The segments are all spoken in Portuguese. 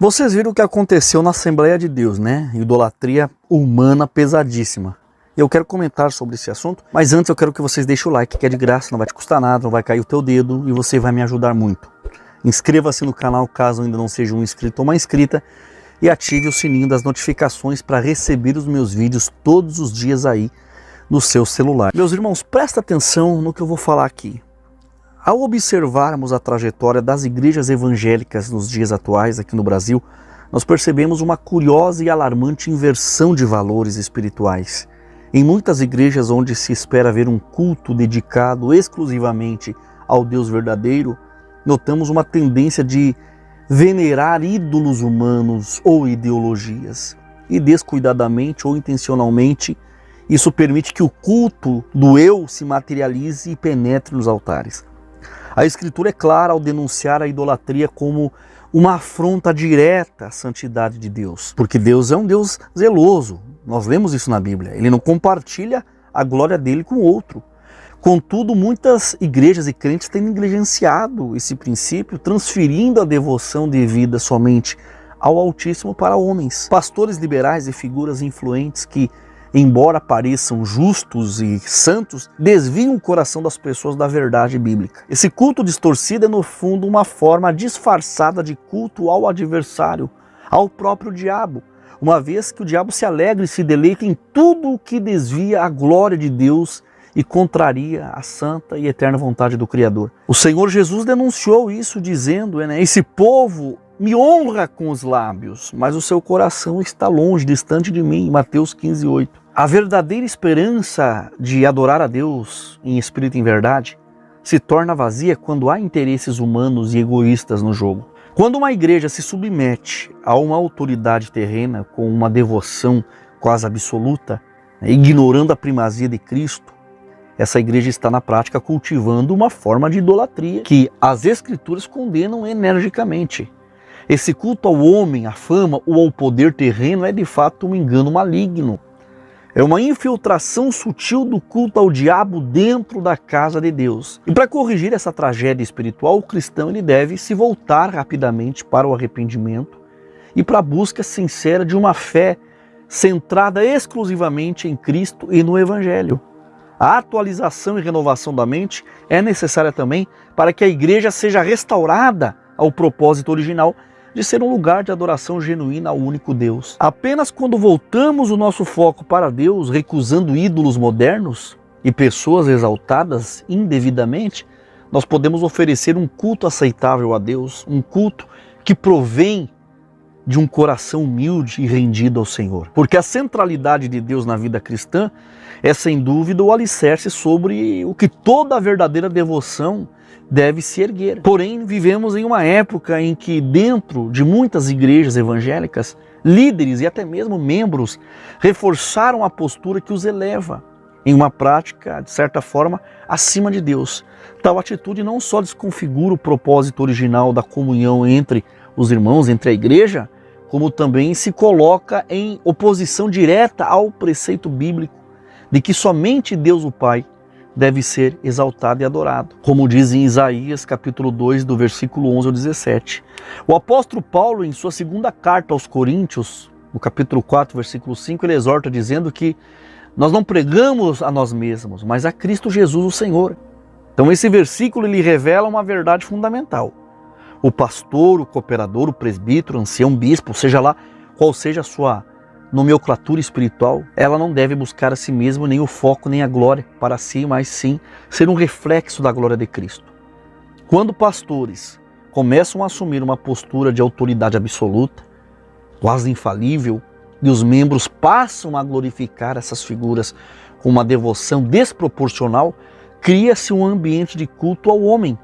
Vocês viram o que aconteceu na Assembleia de Deus, né? Idolatria humana pesadíssima. Eu quero comentar sobre esse assunto, mas antes eu quero que vocês deixem o like, que é de graça, não vai te custar nada, não vai cair o teu dedo e você vai me ajudar muito. Inscreva-se no canal caso ainda não seja um inscrito ou uma inscrita e ative o sininho das notificações para receber os meus vídeos todos os dias aí no seu celular. Meus irmãos, presta atenção no que eu vou falar aqui. Ao observarmos a trajetória das igrejas evangélicas nos dias atuais aqui no Brasil, nós percebemos uma curiosa e alarmante inversão de valores espirituais. Em muitas igrejas onde se espera ver um culto dedicado exclusivamente ao Deus verdadeiro, notamos uma tendência de venerar ídolos humanos ou ideologias. E descuidadamente ou intencionalmente, isso permite que o culto do eu se materialize e penetre nos altares. A Escritura é clara ao denunciar a idolatria como uma afronta direta à santidade de Deus. Porque Deus é um Deus zeloso. Nós lemos isso na Bíblia. Ele não compartilha a glória dele com outro. Contudo, muitas igrejas e crentes têm negligenciado esse princípio, transferindo a devoção devida somente ao Altíssimo para homens. Pastores liberais e figuras influentes que, embora pareçam justos e santos, desviam o coração das pessoas da verdade bíblica. Esse culto distorcido é, no fundo, uma forma disfarçada de culto ao adversário, ao próprio diabo, uma vez que o diabo se alegra e se deleita em tudo o que desvia a glória de Deus e contraria a santa e eterna vontade do Criador. O Senhor Jesus denunciou isso dizendo, esse povo me honra com os lábios, mas o seu coração está longe, distante de mim, Mateus 15:8. A verdadeira esperança de adorar a Deus em espírito e em verdade se torna vazia quando há interesses humanos e egoístas no jogo. Quando uma igreja se submete a uma autoridade terrena com uma devoção quase absoluta, ignorando a primazia de Cristo, essa igreja está na prática cultivando uma forma de idolatria que as Escrituras condenam energicamente. Esse culto ao homem, à fama ou ao poder terreno é de fato um engano maligno. É uma infiltração sutil do culto ao diabo dentro da casa de Deus. E para corrigir essa tragédia espiritual, o cristão ele deve se voltar rapidamente para o arrependimento e para a busca sincera de uma fé centrada exclusivamente em Cristo e no Evangelho. A atualização e renovação da mente é necessária também para que a igreja seja restaurada ao propósito original de ser um lugar de adoração genuína ao único Deus. Apenas quando voltamos o nosso foco para Deus, recusando ídolos modernos e pessoas exaltadas indevidamente, nós podemos oferecer um culto aceitável a Deus, um culto que provém de um coração humilde e rendido ao Senhor. Porque a centralidade de Deus na vida cristã é sem dúvida o alicerce sobre o que toda a verdadeira devoção deve se erguer. Porém, vivemos em uma época em que dentro de muitas igrejas evangélicas, líderes e até mesmo membros reforçaram a postura que os eleva em uma prática, de certa forma, acima de Deus. Tal atitude não só desconfigura o propósito original da comunhão entre os irmãos, entre a igreja, como também se coloca em oposição direta ao preceito bíblico de que somente Deus o Pai deve ser exaltado e adorado, como diz em Isaías capítulo 2, do versículo 11 ao 17. O apóstolo Paulo, em sua segunda carta aos Coríntios, no capítulo 4, versículo 5, ele exorta dizendo que nós não pregamos a nós mesmos, mas a Cristo Jesus o Senhor. Então esse versículo ele revela uma verdade fundamental. O pastor, o cooperador, o presbítero, o ancião, bispo, seja lá qual seja a sua nomenclatura espiritual, ela não deve buscar a si mesmo nem o foco nem a glória para si, mas sim ser um reflexo da glória de Cristo. Quando pastores começam a assumir uma postura de autoridade absoluta, quase infalível, e os membros passam a glorificar essas figuras com uma devoção desproporcional, cria-se um ambiente de culto ao homem,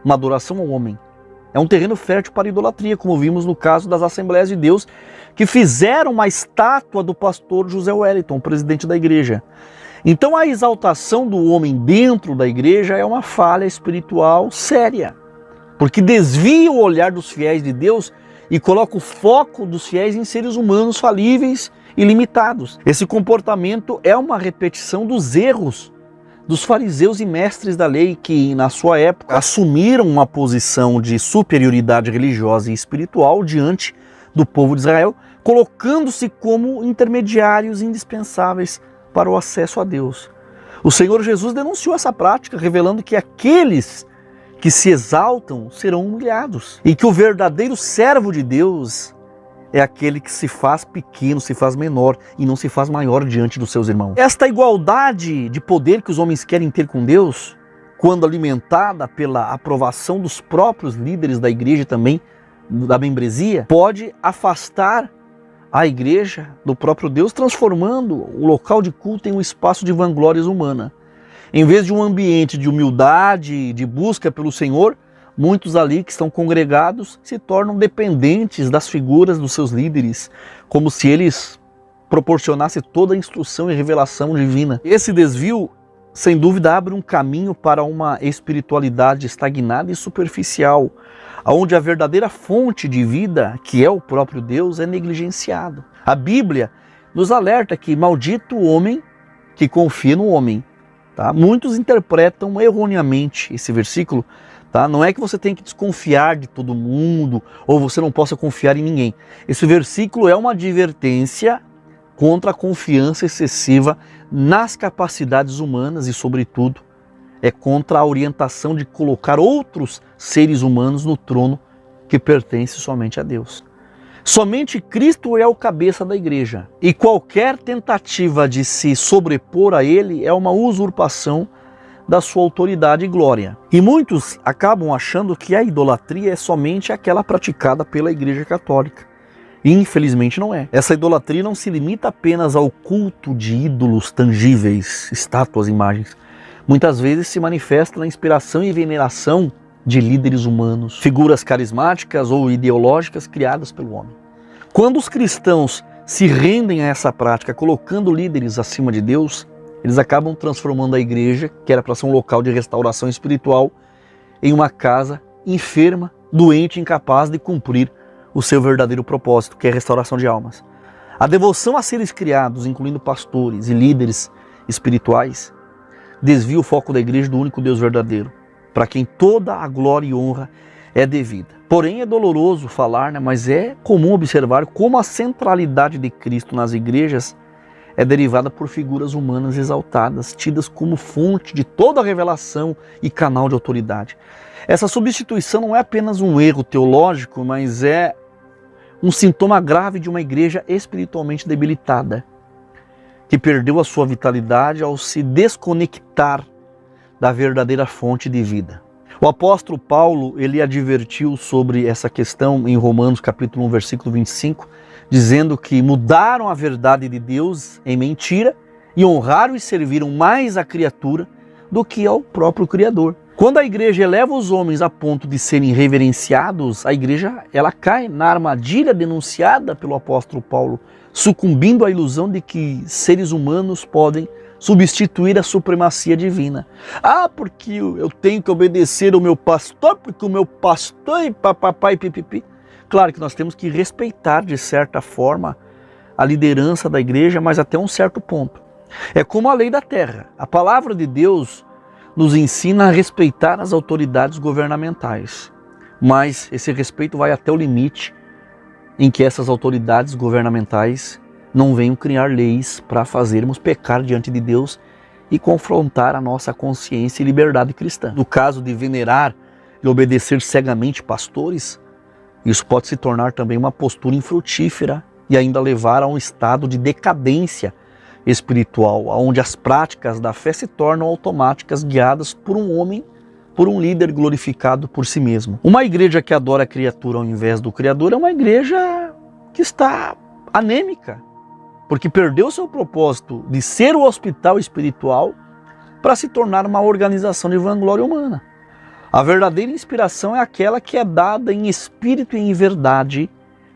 uma adoração ao homem. É um terreno fértil para a idolatria, como vimos no caso das Assembleias de Deus, que fizeram uma estátua do pastor José Wellington, presidente da igreja. Então a exaltação do homem dentro da igreja é uma falha espiritual séria, porque desvia o olhar dos fiéis de Deus e coloca o foco dos fiéis em seres humanos falíveis e limitados. Esse comportamento é uma repetição dos erros dos fariseus e mestres da lei que, na sua época, assumiram uma posição de superioridade religiosa e espiritual diante do povo de Israel, colocando-se como intermediários indispensáveis para o acesso a Deus. O Senhor Jesus denunciou essa prática, revelando que aqueles que se exaltam serão humilhados e que o verdadeiro servo de Deus é aquele que se faz pequeno, se faz menor e não se faz maior diante dos seus irmãos. Esta igualdade de poder que os homens querem ter com Deus, quando alimentada pela aprovação dos próprios líderes da igreja e também da membresia, pode afastar a igreja do próprio Deus, transformando o local de culto em um espaço de vanglórias humana. Em vez de um ambiente de humildade, de busca pelo Senhor, muitos ali que estão congregados se tornam dependentes das figuras dos seus líderes, como se eles proporcionassem toda a instrução e revelação divina. Esse desvio, sem dúvida, abre um caminho para uma espiritualidade estagnada e superficial, onde a verdadeira fonte de vida, que é o próprio Deus, é negligenciado. A Bíblia nos alerta que maldito o homem que confia no homem. Tá? Muitos interpretam erroneamente esse versículo. Tá? Não é que você tem que desconfiar de todo mundo ou você não possa confiar em ninguém. Esse versículo é uma advertência contra a confiança excessiva nas capacidades humanas e, sobretudo, é contra a orientação de colocar outros seres humanos no trono que pertence somente a Deus. Somente Cristo é o cabeça da igreja e qualquer tentativa de se sobrepor a ele é uma usurpação da sua autoridade e glória. E muitos acabam achando que a idolatria é somente aquela praticada pela Igreja Católica. E infelizmente não é. Essa idolatria não se limita apenas ao culto de ídolos tangíveis, estátuas, imagens. Muitas vezes se manifesta na inspiração e veneração de líderes humanos, figuras carismáticas ou ideológicas criadas pelo homem. Quando os cristãos se rendem a essa prática, colocando líderes acima de Deus, eles acabam transformando a igreja, que era para ser um local de restauração espiritual, em uma casa enferma, doente, incapaz de cumprir o seu verdadeiro propósito, que é a restauração de almas. A devoção a seres criados, incluindo pastores e líderes espirituais, desvia o foco da igreja do único Deus verdadeiro, para quem toda a glória e honra é devida. Porém é doloroso falar, mas é comum observar como a centralidade de Cristo nas igrejas é derivada por figuras humanas exaltadas, tidas como fonte de toda a revelação e canal de autoridade. Essa substituição não é apenas um erro teológico, mas é um sintoma grave de uma igreja espiritualmente debilitada, que perdeu a sua vitalidade ao se desconectar da verdadeira fonte de vida. O apóstolo Paulo, ele advertiu sobre essa questão em Romanos capítulo 1, versículo 25, dizendo que mudaram a verdade de Deus em mentira e honraram e serviram mais a criatura do que ao próprio Criador. Quando a igreja eleva os homens a ponto de serem reverenciados, a igreja ela cai na armadilha denunciada pelo apóstolo Paulo, sucumbindo à ilusão de que seres humanos podem substituir a supremacia divina. Ah, porque eu tenho que obedecer ao meu pastor, porque o meu pastor e papai pipipi. Claro que nós temos que respeitar, de certa forma, a liderança da igreja, mas até um certo ponto. É como a lei da terra. A palavra de Deus nos ensina a respeitar as autoridades governamentais. Mas esse respeito vai até o limite em que essas autoridades governamentais não venham criar leis para fazermos pecar diante de Deus e confrontar a nossa consciência e liberdade cristã. No caso de venerar e obedecer cegamente pastores, isso pode se tornar também uma postura infrutífera e ainda levar a um estado de decadência espiritual, onde as práticas da fé se tornam automáticas, guiadas por um homem, por um líder glorificado por si mesmo. Uma igreja que adora a criatura ao invés do Criador é uma igreja que está anêmica, porque perdeu seu propósito de ser o hospital espiritual para se tornar uma organização de vanglória humana. A verdadeira inspiração é aquela que é dada em espírito e em verdade,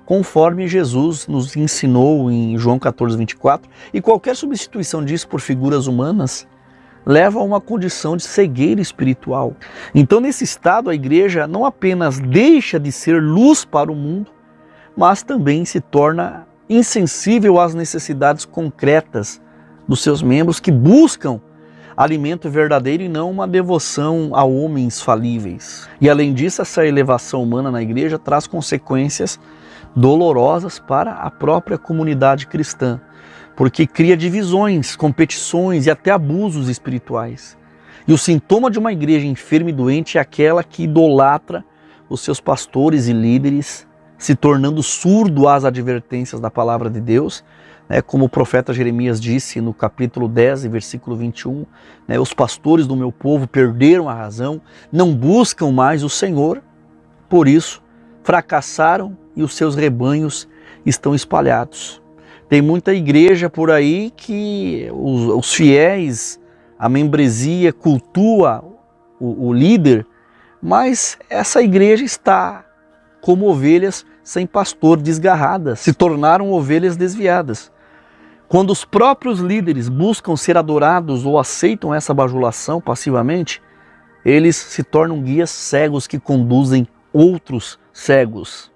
conforme Jesus nos ensinou em João 14, 24, e qualquer substituição disso por figuras humanas leva a uma condição de cegueira espiritual. Então, nesse estado, a igreja não apenas deixa de ser luz para o mundo, mas também se torna insensível às necessidades concretas dos seus membros que buscam alimento verdadeiro e não uma devoção a homens falíveis. E além disso, essa elevação humana na igreja traz consequências dolorosas para a própria comunidade cristã, porque cria divisões, competições e até abusos espirituais. E o sintoma de uma igreja enferma e doente é aquela que idolatra os seus pastores e líderes, se tornando surdo às advertências da palavra de Deus, né, como o profeta Jeremias disse no capítulo 10, versículo 21, né, os pastores do meu povo perderam a razão, não buscam mais o Senhor, por isso fracassaram e os seus rebanhos estão espalhados. Tem muita igreja por aí que os fiéis, a membresia cultua o líder, mas essa igreja está como ovelhas sem pastor, desgarradas, se tornaram ovelhas desviadas. Quando os próprios líderes buscam ser adorados ou aceitam essa bajulação passivamente, eles se tornam guias cegos que conduzem outros cegos,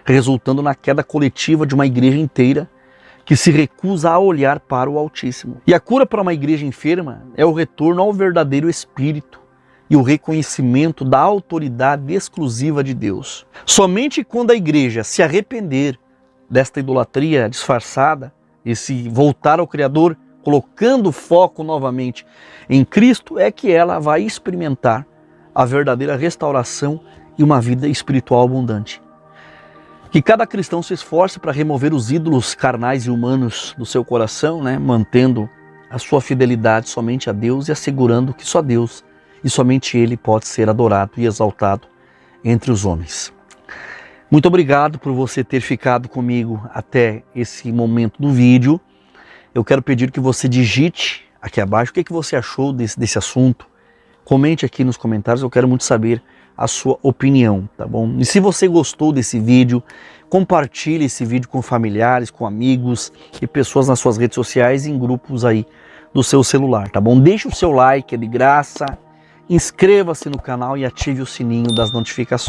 resultando na queda coletiva de uma igreja inteira que se recusa a olhar para o Altíssimo. E a cura para uma igreja enferma é o retorno ao verdadeiro Espírito e o reconhecimento da autoridade exclusiva de Deus. Somente quando a igreja se arrepender desta idolatria disfarçada e se voltar ao Criador, colocando o foco novamente em Cristo, é que ela vai experimentar a verdadeira restauração e uma vida espiritual abundante. Que cada cristão se esforce para remover os ídolos carnais e humanos do seu coração, né, mantendo a sua fidelidade somente a Deus e assegurando que só Deus e somente Ele pode ser adorado e exaltado entre os homens. Muito obrigado por você ter ficado comigo até esse momento do vídeo. Eu quero pedir que você digite aqui abaixo o que você achou desse assunto. Comente aqui nos comentários, eu quero muito saber a sua opinião, tá bom? E se você gostou desse vídeo, compartilhe esse vídeo com familiares, com amigos e pessoas nas suas redes sociais e em grupos aí do seu celular, tá bom? Deixe o seu like, é de graça, inscreva-se no canal e ative o sininho das notificações.